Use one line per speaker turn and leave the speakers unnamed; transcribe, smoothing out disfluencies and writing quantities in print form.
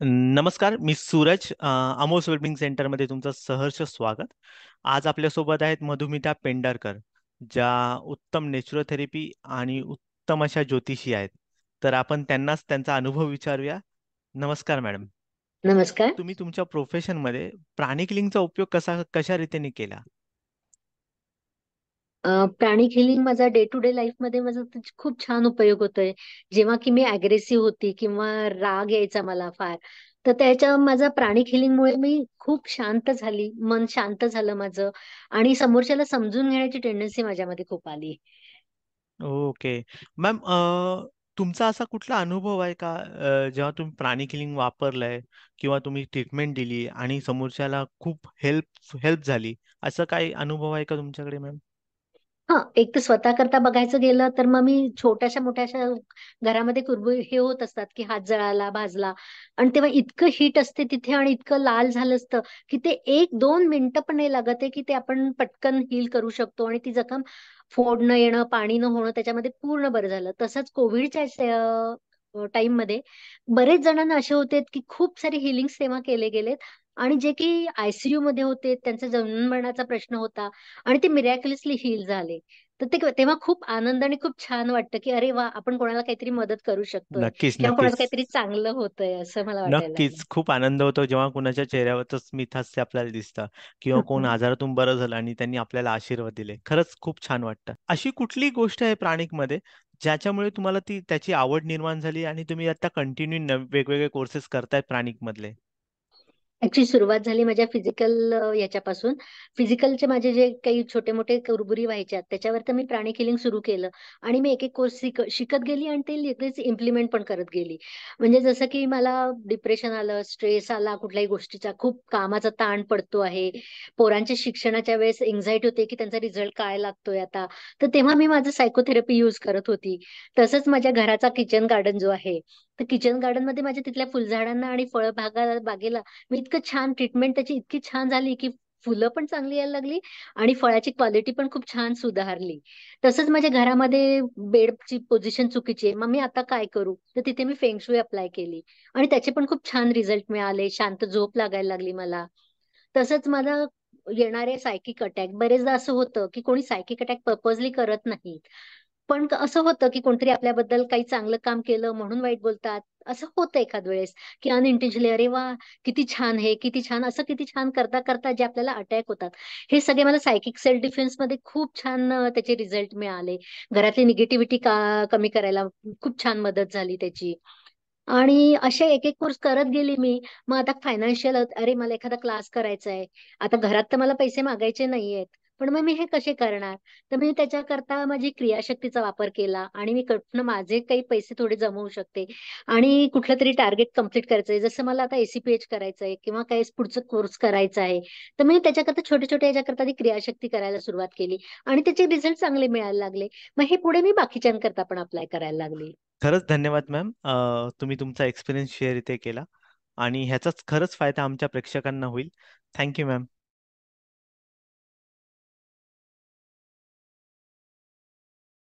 नमस्कार, मी सूरज. आमोस वेलबिंग सेंटरमध्ये तुमचं सहर्ष स्वागत. आज आपल्यासोबत आहेत मधुमिता पेंढारकर, ज्या उत्तम नॅचरोथेरपी आणि उत्तम अशा ज्योतिषी आहेत. तर आपण त्यांनाच त्यांचा अनुभव विचारूया. नमस्कार मॅडम.
नमस्कार.
तुम्ही तुमच्या प्रोफेशनमध्ये प्राणिक लिंकचा उपयोग कशा रीतीने केला?
प्राणिक हिलिंग माझा डे टू डे लाईफमध्ये माझा खूप छान उपयोग होतोय. जेव्हा की मी अग्रेसिव्ह होती किंवा राग यायचा मला फार, तर त्याच्या माझा प्राणिक हिलिंगमुळे मी खूप शांत झाली, मन शांत झालं माझं आणि समोरच्याला समजून घेण्याची टेंडन्सी माझ्यामध्ये खूप आली.
ओके. मॅम, तुमचा असा कुठला अनुभव आहे का, जेव्हा तुम्ही प्राणिक हिलिंग वापरलंय किंवा तुम्ही ट्रीटमेंट दिली आणि समोरच्याला खूप हेल्प हेल्प झाली, असं काही अनुभव आहे का तुमच्याकडे मॅम?
हां, एक तर स्वतः करता बघायचं गेलं तर मग मी छोट्याशा मोठ्याशा घरामध्ये कुरबुर हे होत असतात, की हात जळाला, भाजला आणि तेव्हा इतकं हीट असते तिथे आणि इतकं लाल झालं असतं, की ते 1-2 मिनिटं पण नाही लागत आहे, की ते आपण पटकन हील करू शकतो आणि ती जखम फोड न येणं, पाणी न होणं त्याच्यामध्ये पूर्ण बरं झालं. तसंच कोविडच्या टाईममध्ये बरेच जणांना असे होते, की खूप सारे हीलिंग्स तेव्हा केले गेलेत आणि जे की आय-सी-यूमध्ये होते, त्यांचा जन्म-मरणाचा प्रश्न होता आणि ते मिरॅक्युलसली हील झाले. तर ते तेव्हा खूप आनंद आणि खूप छान वाटतं, की अरे वाह! आपण कोणाला काहीतरी मदत करू शकतोय
नक्कीच,
किंवा कोणाचं
नक्कीच.
काहीतरी चांगलं होतंय असं मला वाटायला लागलं.
नक्कीच. खूप आनंद होतो जेव्हा कुणाच्या चेहऱ्यावरचं स्मितहास्य आपल्याला दिसतं किंवा कोण आजारातून बरं झालं आणि त्यांनी आपल्याला आशीर्वाद दिले. खरंच खूप छान वाटतं. अशी कुठली गोष्ट आहे प्राणिकमध्ये, ज्याच्यामुळे तुम्हाला त्याची आवड निर्माण झाली आणि तुम्ही आता कंटिन्यू वेगवेगळे कोर्सेस करताय प्राणिकमधले?
ॲक्चुअली सुरुवात झाली माझ्या फिजिकल याच्यापासून. फिजिकलचे माझे जे काही छोटे-मोठे कुरबुरी व्हायच्या, त्याच्यावर तर मी प्राणिक हिलिंग सुरू केलं आणि मी एक-एक कोर्स शिकत गेली आणि ते लगेच इम्प्लिमेंट पण करत गेली. म्हणजे जसं की मला डिप्रेशन आलं, स्ट्रेस आला कुठल्याही गोष्टीचा, खूप कामाचा ताण पडतो आहे. पोरांच्या शिक्षणाच्या वेळेस अँक्झायटी होते, की त्यांचा रिझल्ट काय लागतोय आता. तर तेव्हा मी माझं सायकोथेरपी यूज करत होती. तसंच माझ्या घराचा किचन गार्डन जो आहे, तर किचन गार्डनमध्ये माझ्या तिथल्या फुलझाडांना आणि बागेला मी इतकं छान ट्रीटमेंट त्याची इतकी छान झाली, की फुलं पण चांगली यायला लागली आणि फळाची क्वालिटी पण खूप छान सुधारली. तसंच माझ्या घरामध्ये बेडची पोझिशन चुकीची आहे. मग मी आता काय करू? तर तिथे मी फेंग शुई अप्लाय केली आणि त्याचे पण खूप छान रिझल्ट मिळाले. शांत झोप लागायला लागली मला. तसंच मला येणारे सायकिक अटॅक बरेचदा असं होतं, की कोणी सायकिक अटॅक पर्पजली करत नाही. पण असं होतं, की कोणतरी आपल्याबद्दल काही चांगलं काम केलं म्हणून वाईट बोलतात. असं होतं एखाद वेळेस, की अनइंटेन्शनली "अरे वाह! किती छान हे, किती छान." असं किती छान करता-करता जे आपल्याला अटॅक होतात. हे सगळे मला सायकिक सेल्फ डिफेन्समध्ये खूप छान त्याचे रिझल्ट मिळाले. घरातली निगेटिव्हिटी कमी करायला खूप छान मदत झाली त्याची. आणि असे एक-एक कोर्स करत गेली मी. मग आता फायनान्शियल अरे मला एखादा क्लास करायचा आहे. आता घरात तर मला पैसे मागायचे नाहीयेत. पण मग मी हे कसे करणार? तर मी त्याच्याकरता माझी क्रियाशक्तीचा वापर केला आणि मी कुठनं माझे काही पैसे थोडे जमवू शकते आणि कुठलं तरी टार्गेट कंप्लीट करायचंय. जसं मला आता ACPH करायचंय किंवा काही पुढचं कोर्स करायचा आहे. तर मी त्याच्याकरता छोटे-छोटे ह्याच्याकरता ती क्रियाशक्ती करायला सुरुवात केली आणि त्याचे रिझल्ट चांगले मिळायला लागले. मग हे पुढे मी बाकीच्यांकरता पण अप्लाय करायला लागली.
खरंच धन्यवाद मॅम. तुम्ही तुमचा एक्सपिरियन्स शेअर इथे केला आणि ह्याचाच खरंच फायदा आमच्या प्रेक्षकांना होईल. Thank you ma'am.